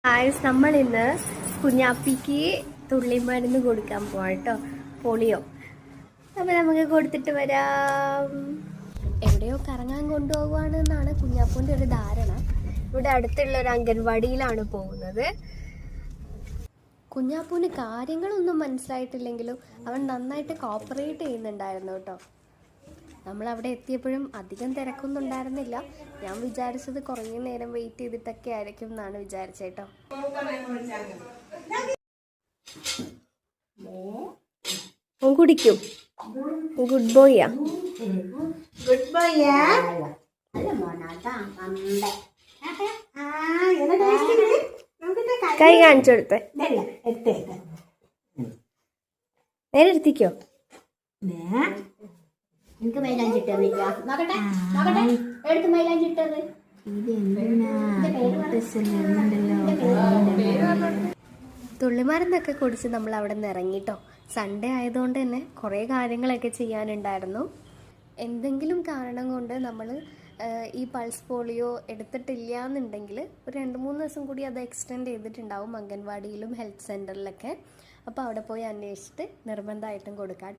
നമ്മൾ ഇന്ന് കുഞ്ഞാപ്പിക്ക് തുള്ളിമരുന്ന് കൊടുക്കാൻ പോവാം കേട്ടോ, പോളിയോ. അപ്പം നമുക്ക് കൊടുത്തിട്ട് വരാം. എവിടെയോ കറങ്ങാൻ കൊണ്ടുപോകുവാണെന്നാണ് കുഞ്ഞാപ്പൂൻ്റെ ഒരു ധാരണ. ഇവിടെ അടുത്തുള്ള ഒരു അംഗൻവാടിയിലാണ് പോകുന്നത്. കുഞ്ഞാപ്പൂന് കാര്യങ്ങളൊന്നും മനസ്സിലായിട്ടില്ലെങ്കിലും അവൻ നന്നായിട്ട് കോപ്പറേറ്റ് ചെയ്യുന്നുണ്ടായിരുന്നു കേട്ടോ. നമ്മളവിടെ എത്തിയപ്പോഴും അധികം തിരക്കൊന്നുണ്ടായിരുന്നില്ല. ഞാൻ വിചാരിച്ചത് കുറേ നേരം വെയിറ്റ് ചെയ്തിട്ടൊക്കെ ആയിരിക്കും എന്നാണ് വിചാരിച്ചേട്ടോ. കുടിക്കും. ഗുഡ് ബോയ്യാ. ഗുഡ് ബോയ്യാ. കൈ കാണിച്ചു കൊടുത്തേ. നേരെ എടുത്തിക്കോ. എനിക്ക് മൈലാഞ്ചിട്ടത് നോക്കട്ടെ, നോക്കട്ടെ, എടുത്ത് മൈലാഞ്ചിട്ടത്. തുള്ളിമരുന്നൊക്കെ കുടിച്ച് നമ്മൾ അവിടെ നിന്ന് ഇറങ്ങിട്ടോ. സൺഡേ ആയതുകൊണ്ട് തന്നെ കുറേ കാര്യങ്ങളൊക്കെ ചെയ്യാനുണ്ടായിരുന്നു. എന്തെങ്കിലും കാരണം കൊണ്ട് നമ്മൾ ഈ പൾസ് പോളിയോ എടുത്തിട്ടില്ല എന്നുണ്ടെങ്കിൽ ഒരു 2-3 ദിവസം കൂടി അത് എക്സ്റ്റെൻഡ് ചെയ്തിട്ടുണ്ടാവും അംഗൻവാടിയിലും ഹെൽത്ത് സെൻറ്ററിലൊക്കെ. അപ്പോൾ അവിടെ പോയി അന്വേഷിച്ചിട്ട് നിർബന്ധമായിട്ടും കൊടുക്കാം.